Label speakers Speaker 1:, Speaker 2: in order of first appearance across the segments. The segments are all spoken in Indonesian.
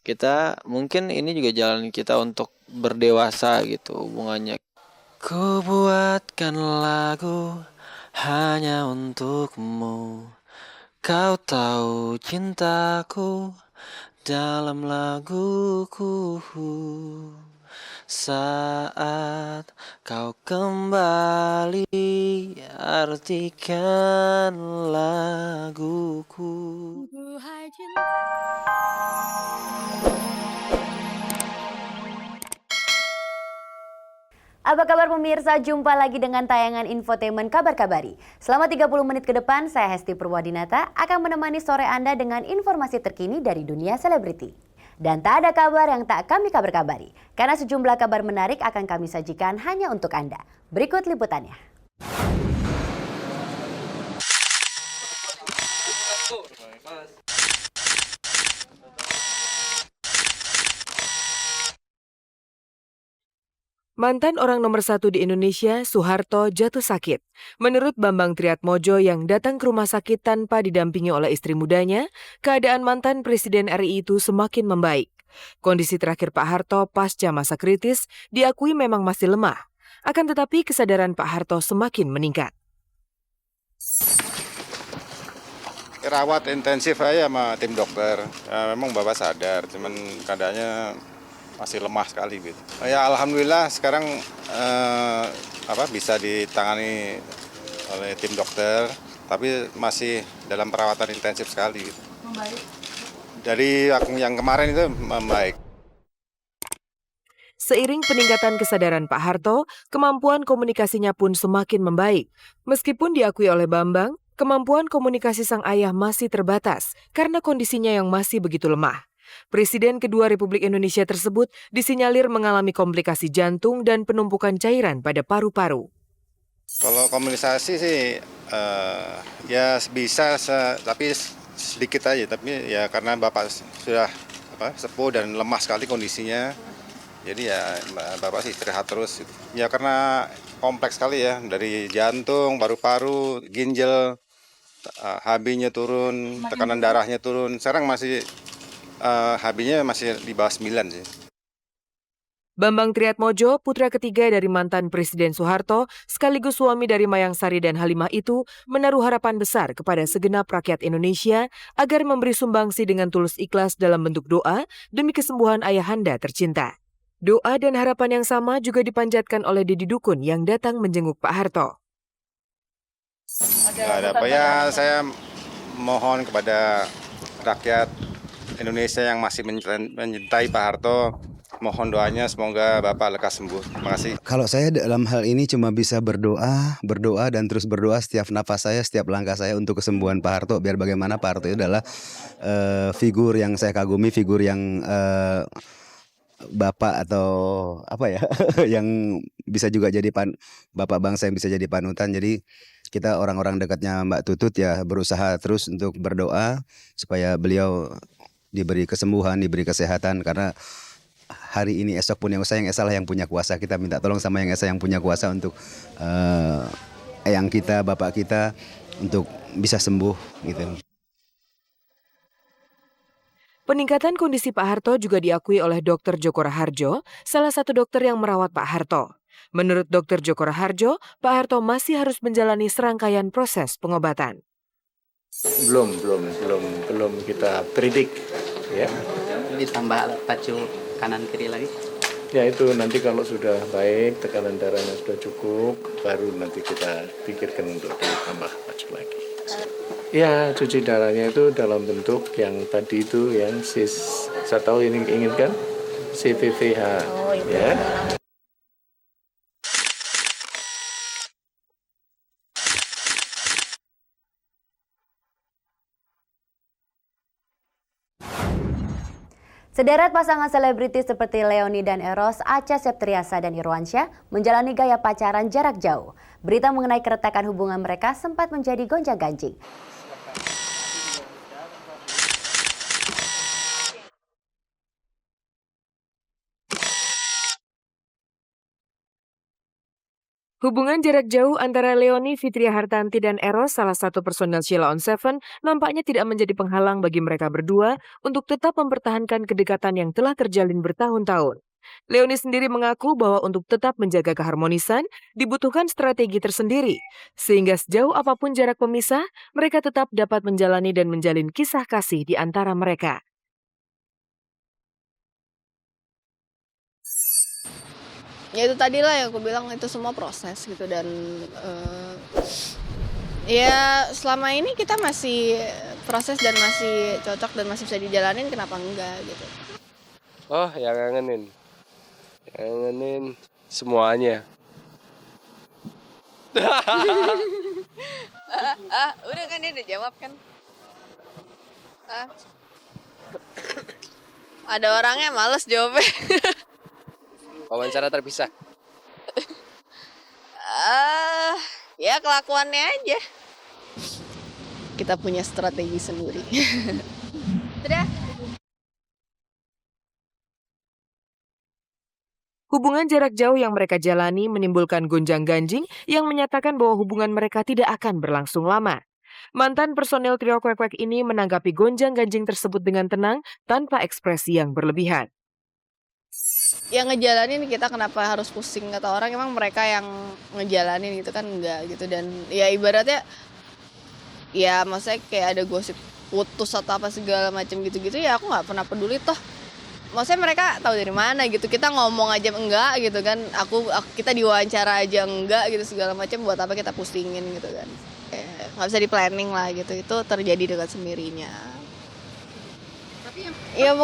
Speaker 1: Kita mungkin ini juga jalan kita untuk berdewasa gitu hubungannya. Ku buatkan lagu hanya untukmu. Kau tahu cintaku dalam laguku. Saat kau kembali artikan laguku.
Speaker 2: Apa kabar pemirsa? Jumpa lagi dengan tayangan Infotainment Kabar Kabari. Selama 30 menit ke depan, saya Hesti Purwadinata akan menemani sore Anda dengan informasi terkini dari dunia selebriti. Dan tak ada kabar yang tak kami kabar-kabari, karena sejumlah kabar menarik akan kami sajikan hanya untuk Anda. Berikut liputannya.
Speaker 3: Mantan orang nomor 1 di Indonesia, Soeharto, jatuh sakit. Menurut Bambang Triatmodjo yang datang ke rumah sakit tanpa didampingi oleh istri mudanya, keadaan mantan Presiden RI itu semakin membaik. Kondisi terakhir Pak Harto pasca masa kritis diakui memang masih lemah. Akan tetapi kesadaran Pak Harto semakin meningkat.
Speaker 4: Rawat intensif aja sama tim dokter. Ya, memang Bapak sadar, cuman keadaannya masih lemah sekali gitu. Ya alhamdulillah sekarang bisa ditangani oleh tim dokter, tapi masih dalam perawatan intensif sekali gitu. Membaik. Dari yang kemarin itu membaik.
Speaker 3: Seiring peningkatan kesadaran Pak Harto, kemampuan komunikasinya pun semakin membaik. Meskipun diakui oleh Bambang, kemampuan komunikasi sang ayah masih terbatas karena kondisinya yang masih begitu lemah. Presiden kedua Republik Indonesia tersebut disinyalir mengalami komplikasi jantung dan penumpukan cairan pada paru-paru.
Speaker 4: Kalau komunikasi sih ya bisa, tapi sedikit aja. Tapi ya karena Bapak sudah sepuh dan lemah sekali kondisinya, jadi ya Bapak sih istirahat terus. Ya karena kompleks sekali ya, dari jantung, paru-paru, ginjal, HB-nya turun, tekanan darahnya turun. Sekarang masih HB-nya masih di bawah 9 sih.
Speaker 3: Bambang Triatmodjo, putra ketiga dari mantan Presiden Soeharto, sekaligus suami dari Mayang Sari dan Halimah itu, menaruh harapan besar kepada segenap rakyat Indonesia agar memberi sumbangsi dengan tulus ikhlas dalam bentuk doa demi kesembuhan ayahanda tercinta. Doa dan harapan yang sama juga dipanjatkan oleh Deddy Dukun yang datang menjenguk Pak Harto.
Speaker 4: Ada apa ya, saya mohon kepada rakyat Indonesia yang masih mencintai Pak Harto, mohon doanya semoga Bapak lekas sembuh. Terima kasih.
Speaker 5: Kalau saya dalam hal ini cuma bisa berdoa dan terus berdoa setiap nafas saya, setiap langkah saya untuk kesembuhan Pak Harto. Biar bagaimana Pak Harto itu adalah figur yang saya kagumi, figur yang bapak atau apa ya, yang bisa juga jadi bapak bangsa yang bisa jadi panutan. Jadi kita orang-orang dekatnya Mbak Tutut ya berusaha terus untuk berdoa supaya beliau diberi kesembuhan, diberi kesehatan, karena hari ini esok pun yang Esa lah yang punya kuasa. Kita minta tolong sama yang Esa yang punya kuasa untuk eyang kita, bapak kita untuk bisa sembuh gitu.
Speaker 3: Peningkatan kondisi Pak Harto juga diakui oleh Dr. Joko Raharjo, salah satu dokter yang merawat Pak Harto. Menurut Dr. Joko Raharjo, Pak Harto masih harus menjalani serangkaian proses pengobatan.
Speaker 6: Belum kita predik, ya.
Speaker 7: Ditambah pacu kanan kiri lagi.
Speaker 6: Ya itu nanti kalau sudah baik, tekanan darahnya sudah cukup, baru nanti kita pikirkan untuk ditambah pacu lagi. Ya, cuci darahnya itu dalam bentuk yang tadi itu yang saya tahu ini inginkan CVVH, ya.
Speaker 2: Sederet pasangan selebritis seperti Leoni dan Eros, Acha Septriasa dan Irwansyah menjalani gaya pacaran jarak jauh. Berita mengenai keretakan hubungan mereka sempat menjadi gonjang-ganjing.
Speaker 3: Hubungan jarak jauh antara Leoni, Fitria Hartanti, dan Eros, salah satu personel Sheila on 7, nampaknya tidak menjadi penghalang bagi mereka berdua untuk tetap mempertahankan kedekatan yang telah terjalin bertahun-tahun. Leoni sendiri mengaku bahwa untuk tetap menjaga keharmonisan, dibutuhkan strategi tersendiri, sehingga sejauh apapun jarak pemisah, mereka tetap dapat menjalani dan menjalin kisah kasih di antara mereka.
Speaker 8: Ya itu tadi lah yang aku bilang, itu semua proses gitu, dan ya selama ini kita masih proses dan masih cocok dan masih bisa dijalanin, kenapa enggak gitu.
Speaker 9: Oh, ya ngangenin semuanya.
Speaker 8: Udah kan dia udah jawab kan. Ada orangnya males jawabnya.
Speaker 9: Wawancara terpisah.
Speaker 8: Ya kelakuannya aja. Kita punya strategi sendiri. Udah.
Speaker 3: Hubungan jarak jauh yang mereka jalani menimbulkan gonjang-ganjing yang menyatakan bahwa hubungan mereka tidak akan berlangsung lama. Mantan personel trio Kwek-Kwek ini menanggapi gonjang-ganjing tersebut dengan tenang tanpa ekspresi yang berlebihan.
Speaker 8: Yang ngejalanin kita, kenapa harus pusing kata orang, emang mereka yang ngejalanin gitu kan, enggak gitu. Dan ya ibaratnya ya maksudnya kayak ada gosip putus atau apa segala macam gitu-gitu, ya aku nggak pernah peduli toh. Maksudnya mereka tahu dari mana gitu, kita ngomong aja enggak gitu kan, kita diwawancara aja enggak gitu segala macam, buat apa kita pusingin gitu kan. Kayak nggak bisa di planning lah gitu, itu terjadi dengan sendirinya. Ya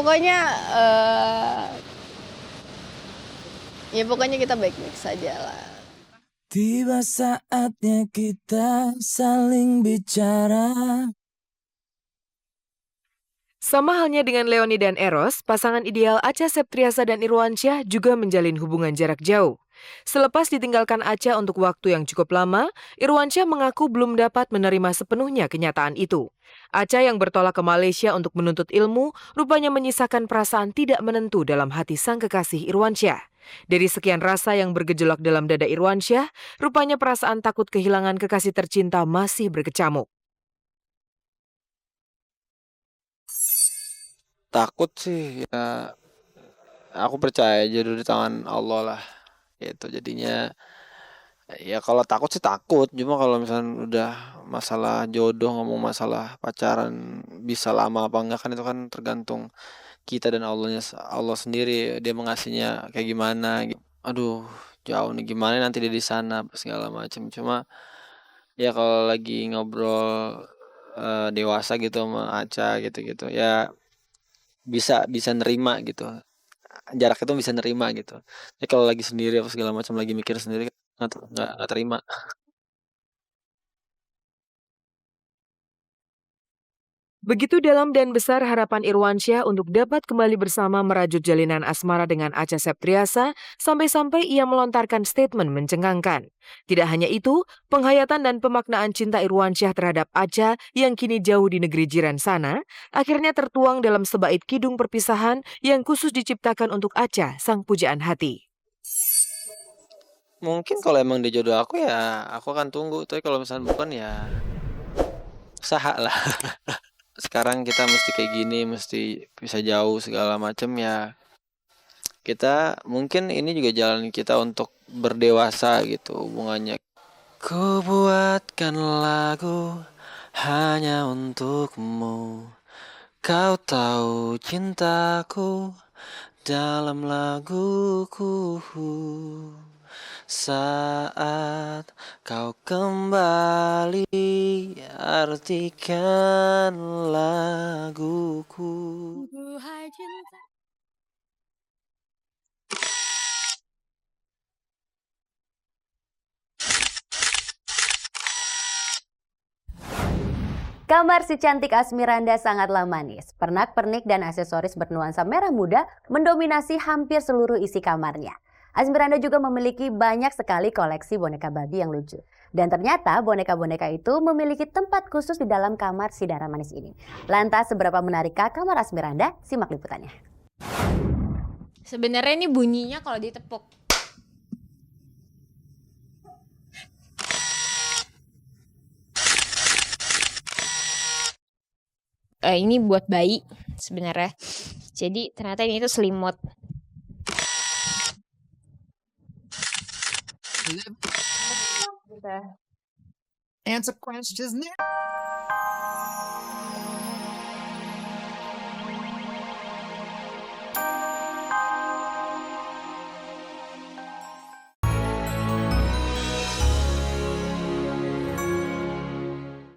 Speaker 8: pokoknya kita baik-baik saja lah.
Speaker 10: Tiba saatnya kita saling bicara.
Speaker 3: Sama halnya dengan Leoni dan Eros, pasangan ideal Acha Septriasa dan Irwansyah juga menjalin hubungan jarak jauh. Selepas ditinggalkan Acha untuk waktu yang cukup lama, Irwansyah mengaku belum dapat menerima sepenuhnya kenyataan itu. Acha yang bertolak ke Malaysia untuk menuntut ilmu, rupanya menyisakan perasaan tidak menentu dalam hati sang kekasih Irwansyah. Dari sekian rasa yang bergejolak dalam dada Irwansyah, rupanya perasaan takut kehilangan kekasih tercinta masih berkecamuk.
Speaker 1: Takut sih ya, aku percaya aja dulu di tangan Allah lah gitu. Jadinya ya kalau takut sih takut, cuma kalau misalnya udah masalah jodoh, ngomong masalah pacaran bisa lama apa enggak kan, itu kan tergantung kita dan Allah sendiri, dia mengasihnya kayak gimana gitu. Aduh, jauh nih, gimana nanti dia di sana segala macam. Cuma ya kalau lagi ngobrol dewasa gitu sama Aca gitu-gitu ya, bisa nerima gitu, jarak itu bisa nerima gitu. Tapi kalau lagi sendiri apa segala macam, lagi mikir sendiri, nggak terima.
Speaker 3: Begitu dalam dan besar harapan Irwansyah untuk dapat kembali bersama merajut jalinan asmara dengan Acha Septriasa, sampai-sampai ia melontarkan statement mencengangkan. Tidak hanya itu, penghayatan dan pemaknaan cinta Irwansyah terhadap Acha yang kini jauh di negeri jiran sana, akhirnya tertuang dalam sebait kidung perpisahan yang khusus diciptakan untuk Acha, sang pujaan hati.
Speaker 1: Mungkin kalau emang dia jodoh aku ya aku akan tunggu, tapi kalau misalnya bukan ya usaha lah. Sekarang kita mesti kayak gini, mesti bisa jauh segala macam ya. Kita mungkin ini juga jalan kita untuk berdewasa gitu hubungannya. Ku buatkan lagu hanya untukmu, kau tahu cintaku dalam laguku. Saat kau kembali, artikan laguku.
Speaker 2: Kamar si cantik Asmiranda sangatlah manis. Pernak-pernik dan aksesoris bernuansa merah muda mendominasi hampir seluruh isi kamarnya. Asmiranda juga memiliki banyak sekali koleksi boneka babi yang lucu. Dan ternyata boneka-boneka itu memiliki tempat khusus di dalam kamar si darah manis ini. Lantas seberapa menarikkah kamar Asmiranda? Simak liputannya.
Speaker 11: Sebenarnya ini bunyinya kalau ditepuk. ini buat bayi sebenarnya. Jadi ternyata ini tuh selimut.
Speaker 12: Answer questions now.